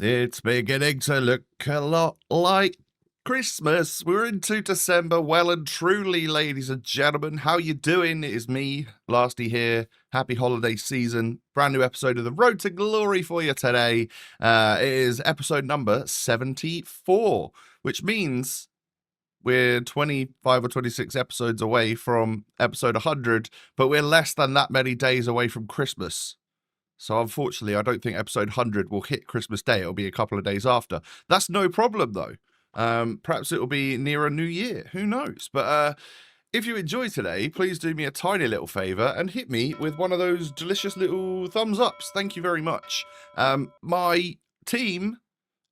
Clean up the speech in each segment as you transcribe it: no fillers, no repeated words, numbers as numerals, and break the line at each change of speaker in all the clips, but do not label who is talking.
It's beginning to look a lot like Christmas. We're into December, well and truly, ladies and gentlemen. How you doing? It is me, Lasty here. Happy holiday season. Brand new episode of The Road to Glory for you today. It is episode number 74, which means we're 25 or 26 episodes away from episode 100, but we're less than that many days away from Christmas. So unfortunately, I don't think episode 100 will hit Christmas Day. It'll be a couple of days after. That's no problem, though. Perhaps it'll be near a new year. Who knows? But if you enjoy today, please do me a tiny little favour and hit me with one of those delicious little thumbs ups. Thank you very much. My team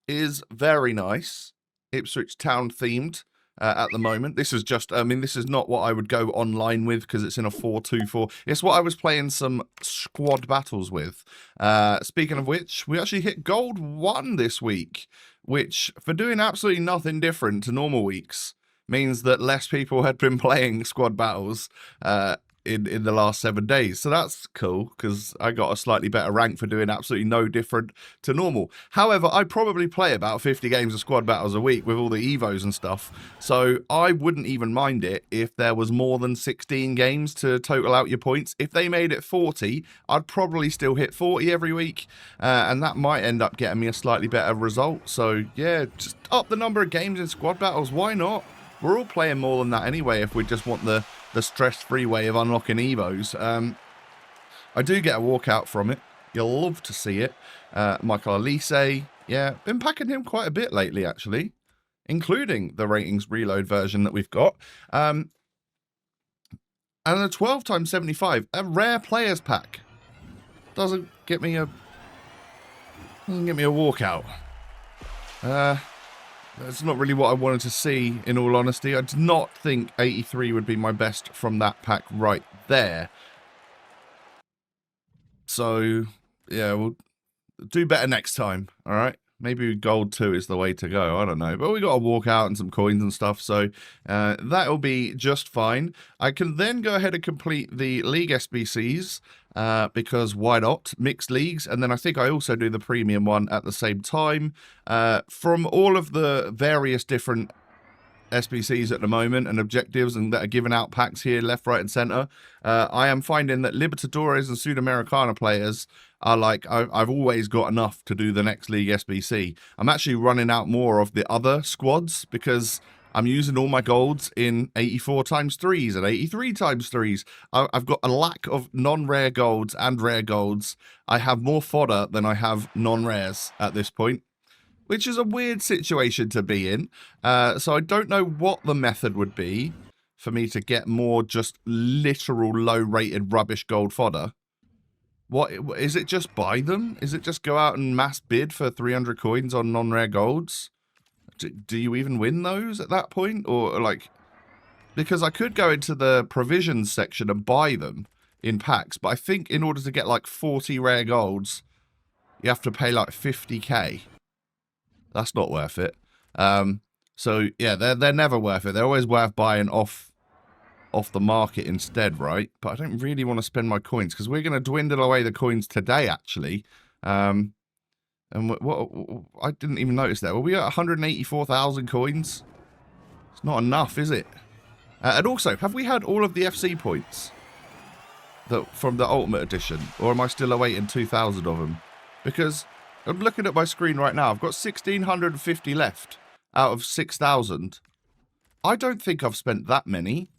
is very nice. Ipswich Town themed. At the moment. This is just, this is not what I would go online with because it's in a 4-2-4. It's what I was playing some squad battles with. Speaking of which, we actually hit gold 1 this week, which, for doing absolutely nothing different to normal weeks, means that less people had been playing squad battles in the last 7 days. So that's cool, because I got a slightly better rank for doing absolutely no different to normal. However, I probably play about 50 games of squad battles a week with all the Evos and stuff, so I wouldn't even mind it if there was more than 16 games to total out your points. If they made it 40, I'd probably still hit 40 every week, and that might end up getting me a slightly better result. So yeah, just up the number of games in squad battles, why not? We're all playing more than that anyway if we just want the stress-free way of unlocking Evos. I do get a walkout from it. You'll love to see it. Michael Elise, yeah, been packing him quite a bit lately, actually, including the ratings reload version that we've got. And a 12 times 75, a rare players pack. Doesn't get me a walkout. That's not really what I wanted to see, in all honesty. I did not think 83 would be my best from that pack right there. So, yeah, we'll do better next time, all right? Maybe gold 2 is the way to go, I don't know. But we got a walkout and some coins and stuff, so that'll be just fine. I can then go ahead and complete the League SBCs, because why not? Mixed leagues, and then I think I also do the premium one at the same time. From all of the various different SBCs at the moment and objectives and that are giving out packs here left, right and centre, I am finding that Libertadores and Sudamericana players are like, I've always got enough to do the next League SBC. I'm actually running out more of the other squads because I'm using all my golds in 84 times 3s and 83 times 3s. I've got a lack of non-rare golds and rare golds. I have more fodder than I have non-rares at this point, which is a weird situation to be in. So I don't know what the method would be for me to get more just literal low-rated rubbish gold fodder. What is it? Just buy them? Is it just go out and mass bid for 300 coins on non-rare golds? Do you even win those at that point? Or like, because I could go into the provisions section and buy them in packs, but I think in order to get like 40 rare golds, you have to pay like 50k. That's not worth it. So yeah, they're never worth it. They're always worth buying off the market instead, right? But I don't really want to spend my coins because we're going to dwindle away the coins today, actually. And what I didn't even notice that. Were we at 184,000 coins? It's not enough, is it? And also, have we had all of the FC points from the Ultimate Edition, or am I still awaiting 2,000 of them? Because I'm looking at my screen right now. I've got 1,650 left out of 6,000. I don't think I've spent that many.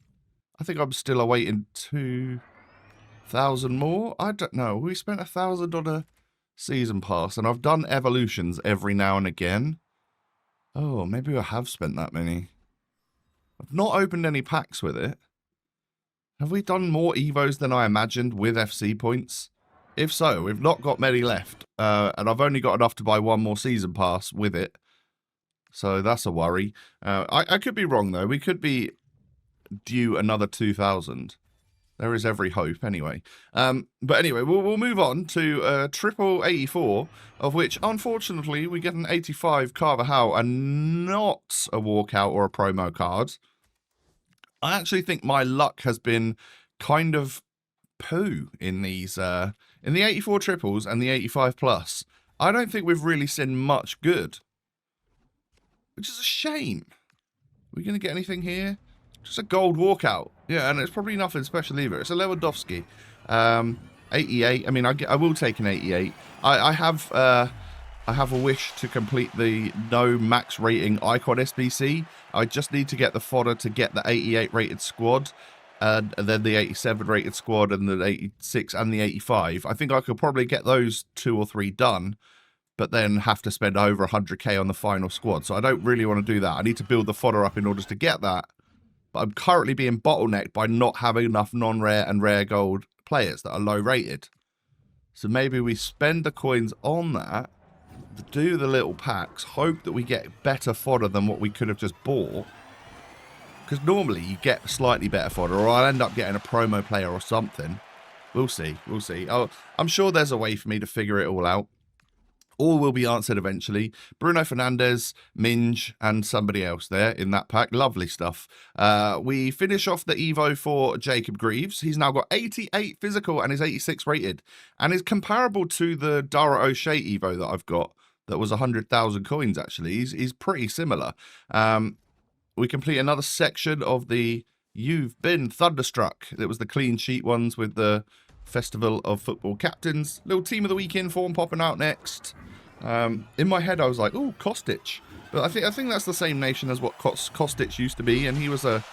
I think I'm still awaiting 2,000 more. I don't know. We spent 1,000 on a season pass, and I've done evolutions every now and again. Oh, maybe I have spent that many. I've not opened any packs with it. Have we done more Evos than I imagined with FC points? If so, we've not got many left, and I've only got enough to buy one more season pass with it. So that's a worry. I could be wrong, though. We could be due another 2,000. There is every hope, anyway. But anyway, we'll move on to triple 84, of which, unfortunately, we get an 85 Carvajal and not a walkout or a promo card. I actually think my luck has been kind of poo in these, in the 84 triples and the 85 plus. I don't think we've really seen much good, which is a shame. Are we going to get anything here? Just a gold walkout. Yeah, and it's probably nothing special either. It's a Lewandowski. 88. I mean, I will take an 88. I have a wish to complete the no max rating icon SBC. I just need to get the fodder to get the 88 rated squad, and then the 87 rated squad, and the 86 and the 85. I think I could probably get those 2 or 3 done, but then have to spend over 100k on the final squad. So I don't really want to do that. I need to build the fodder up in order to get that. But I'm currently being bottlenecked by not having enough non-rare and rare gold players that are low rated. So maybe we spend the coins on that, do the little packs, hope that we get better fodder than what we could have just bought. Because normally you get slightly better fodder, or I'll end up getting a promo player or something. We'll see. We'll see. I'm sure there's a way for me to figure it all out. All will be answered eventually. Bruno Fernandes, Minge, and somebody else there in that pack. Lovely stuff. We finish off the Evo for Jacob Greaves. He's now got 88 physical and is 86 rated. And is comparable to the Dara O'Shea Evo that I've got. That was 100,000 coins, actually. He's pretty similar. We complete another section of the You've Been Thunderstruck. It was the clean sheet ones with the Festival of Football Captains. Little Team of the Week inform popping out next. In my head, I was like, "Oh, Kostic," but I think that's the same nation as what Kostic used to be, and he was a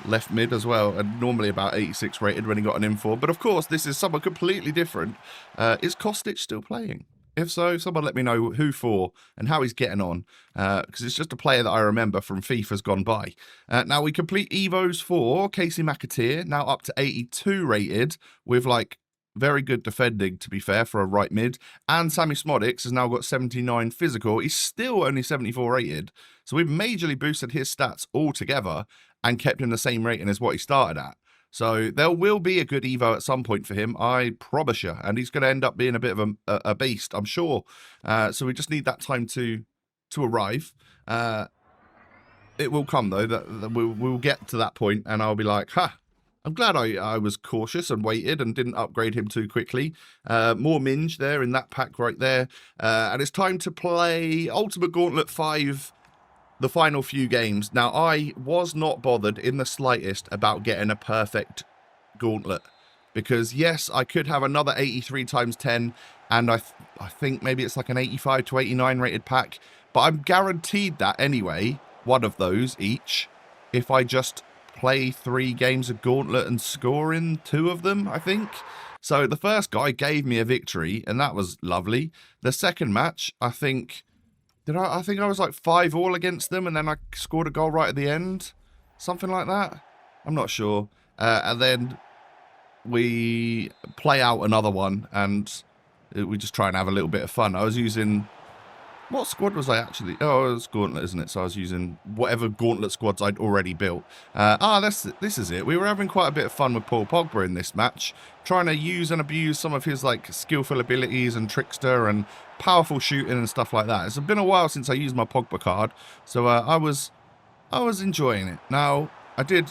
left mid as well, and normally about 86 rated when he got an inform. But of course, this is someone completely different. Is Kostic still playing? If so, someone let me know who for and how he's getting on, because it's just a player that I remember from FIFA's gone by. Now we complete Evos for Casey McAteer, now up to 82 rated with like very good defending, to be fair, for a right mid. And Sammy Smodics has now got 79 physical. He's still only 74 rated. So we've majorly boosted his stats altogether and kept him the same rating as what he started at. So there will be a good Evo at some point for him, I promise you. And he's going to end up being a bit of a beast, I'm sure. So we just need that time to arrive. It will come, though. That we'll get to that point and I'll be like, ha! I'm glad I was cautious and waited and didn't upgrade him too quickly. More Minge there in that pack right there. And it's time to play Ultimate Gauntlet 5, the final few games. Now, I was not bothered in the slightest about getting a perfect Gauntlet. Because, yes, I could have another 83 times 10. And I think maybe it's like an 85 to 89 rated pack. But I'm guaranteed that anyway, one of those each, if I just play 3 games of Gauntlet and score in 2 of them, I think. So the first guy gave me a victory, and that was lovely. The second match, I think I was like 5-all against them, and then I scored a goal right at the end. Something like that. I'm not sure. And then we play out another one, and we just try and have a little bit of fun. I was using... What squad was I actually... Oh, it was Gauntlet, isn't it? So I was using whatever Gauntlet squads I'd already built. This is it. We were having quite a bit of fun with Paul Pogba in this match, trying to use and abuse some of his like skillful abilities and trickster and powerful shooting and stuff like that. It's been a while since I used my Pogba card, so I was enjoying it. Now, I did,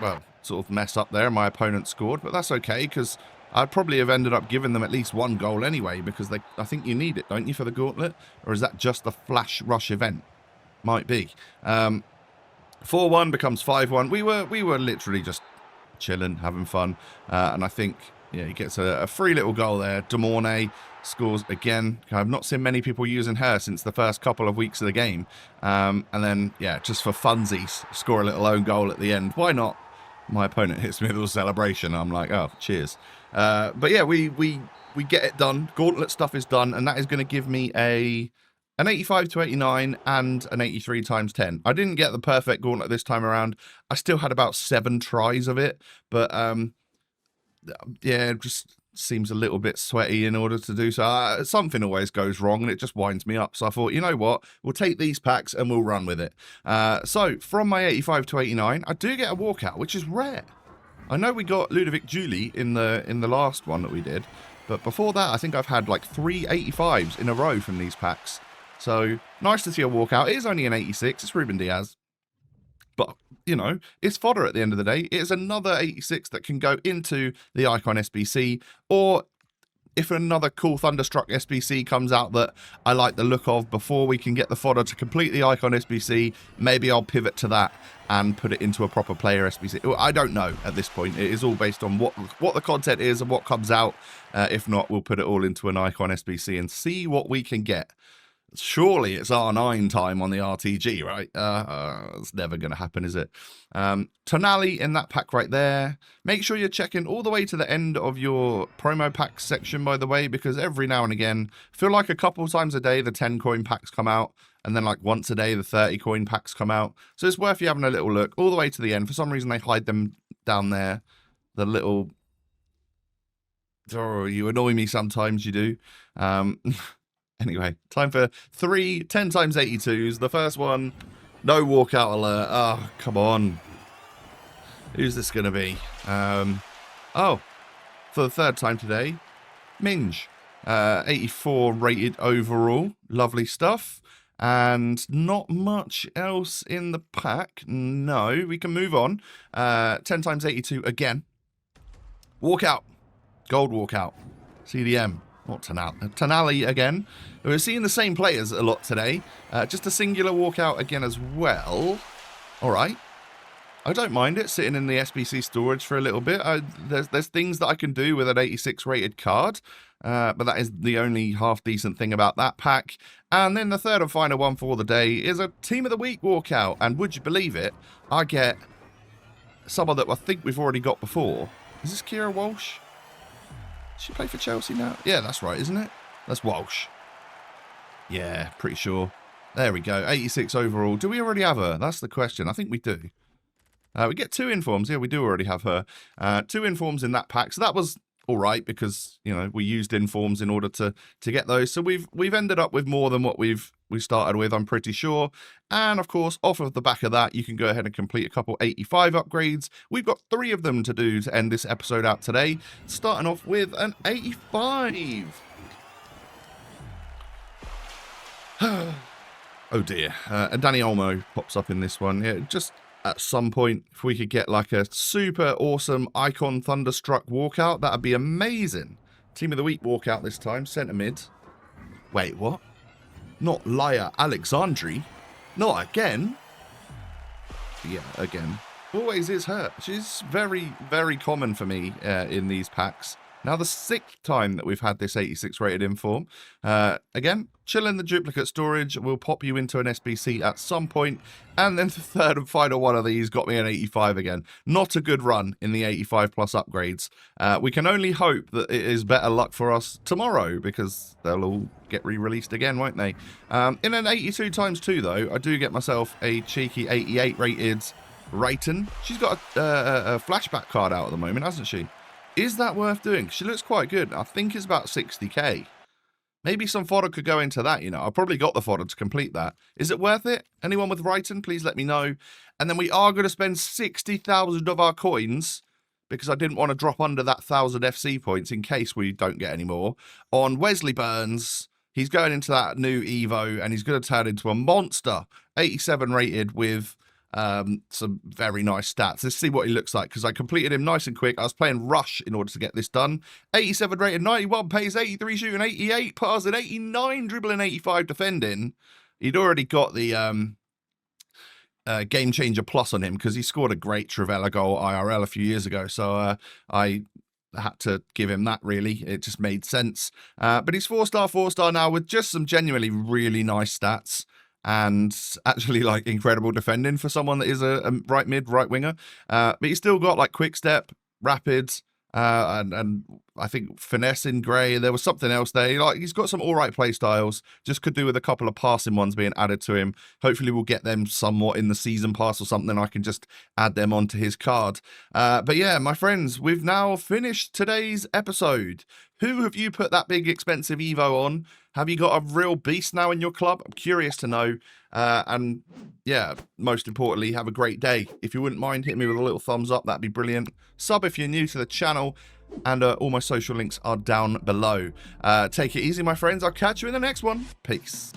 well, sort of mess up there. My opponent scored, but that's okay, because I'd probably have ended up giving them at least 1 goal anyway, because I think you need it, don't you, for the Gauntlet? Or is that just the flash rush event? Might be. 4-1 becomes 5-1. We were literally just chilling, having fun. And I think, yeah, he gets a free little goal there. Demornay scores again. I've not seen many people using her since the first couple of weeks of the game. And then, yeah, just for funsies, score a little own goal at the end. Why not? My opponent hits me with a celebration. I'm like, oh, cheers. But yeah, we get it done. Gauntlet stuff is done, and that is going to give me an 85 to 89 and an 83 times 10. I didn't get the perfect Gauntlet this time around. I still had about 7 tries of it, but yeah, it just seems a little bit sweaty in order to do so. Something always goes wrong, and it just winds me up. So I thought, you know what? We'll take these packs and we'll run with it. So from my 85 to 89, I do get a walkout, which is rare. I know we got Ludovic Julie in the last one that we did, but before that, I think I've had like 3 85s in a row from these packs. So nice to see a walkout. It is only an 86. It's Ruben Diaz. But, you know, it's fodder at the end of the day. It's another 86 that can go into the Icon SBC, or if another cool Thunderstruck SBC comes out that I like the look of before we can get the fodder to complete the Icon SBC, maybe I'll pivot to that and put it into a proper player SBC. I don't know at this point. It is all based on what the content is and what comes out. If not, we'll put it all into an Icon SBC and see what we can get. Surely it's R9 time on the RTG, right? It's never going to happen, is it? Tonali in that pack right there. Make sure you're checking all the way to the end of your promo pack section, by the way, because every now and again, I feel like a couple times a day the 10 coin packs come out, and then like once a day the 30 coin packs come out. So it's worth you having a little look all the way to the end. For some reason they hide them down there. The little... Oh, you annoy me sometimes, you do. Anyway, time for 3 10 times 82s. The first one, no walkout alert. Oh, come on. Who's this going to be? Oh, for the third time today, Minge. 84 rated overall. Lovely stuff. And not much else in the pack. No, we can move on. 10 times 82 again. Walkout. Gold walkout. CDM. Not Tonali again. We're seeing the same players a lot today. Just a singular walkout again as well. All right. I don't mind it sitting in the SBC storage for a little bit. There's things that I can do with an 86 rated card. But that is the only half decent thing about that pack. And then the third and final one for the day is a Team of the Week walkout. And would you believe it? I get someone that I think we've already got before. Is this Kira Walsh? Does she play for Chelsea now? Yeah, that's right, isn't it? That's Walsh. Yeah, pretty sure. There we go. 86 overall. Do we already have her? That's the question. I think we do. We get 2 informs. Yeah, we do already have her. 2 informs in that pack. So that was all right because, you know, we used informs in order to get those. So we've ended up with more than what we started with, I'm pretty sure. And of course, off of the back of that, you can go ahead and complete a couple 85 upgrades. We've got 3 of them to do to end this episode out today. Starting off with an 85. Oh dear. And Danny Olmo pops up in this one. Yeah, just at some point, if we could get like a super awesome Icon Thunderstruck walkout, that'd be amazing. Team of the Week walkout this time. Centre mid. Wait, what? Not Laia Alexandri. Not again. Yeah, again. Always is her. She's very, very common for me in these packs. Now the 6th time that we've had this 86 rated inform. Again, chill in the duplicate storage. We'll pop you into an SBC at some point. And then the third and final one of these got me an 85 again. Not a good run in the 85 plus upgrades. We can only hope that it is better luck for us tomorrow because they'll all get re-released again, won't they? In an 82 times 2 though, I do get myself a cheeky 88 rated Rayton. She's got a flashback card out at the moment, hasn't she? Is that worth doing? She looks quite good. I think it's about 60k. Maybe some fodder could go into that, you know. I've probably got the fodder to complete that. Is it worth it? Anyone with Rayton, please let me know. And then we are going to spend 60,000 of our coins, because I didn't want to drop under that 1,000 FC points in case we don't get any more, on Wesley Burns. He's going into that new Evo, and he's going to turn into a monster. 87 rated with... some very nice stats. Let's see what he looks like because I completed him nice and quick. I was playing rush in order to get this done. 87 rated, 91 pace, 83 shooting, 88 passing, 89 dribbling, 85 defending. He'd already got the game changer plus on him because he scored a great Trivella goal IRL a few years ago. So I had to give him that, really. It just made sense. But he's 4-star now with just some genuinely really nice stats. And actually, like, incredible defending for someone that is a right mid, right winger. But he's still got, like, quick step, rapid, and I think finesse in grey. There was something else there. Like, he's got some all right play styles. Just could do with a couple of passing ones being added to him. Hopefully, we'll get them somewhat in the season pass or something. I can just add them onto his card. But yeah, my friends, we've now finished today's episode. Who have you put that big expensive Evo on? Have you got a real beast now in your club? I'm curious to know. And yeah, most importantly, have a great day. If you wouldn't mind, hit me with a little thumbs up. That'd be brilliant. Sub if you're new to the channel. And all my social links are down below. Take it easy, my friends. I'll catch you in the next one. Peace.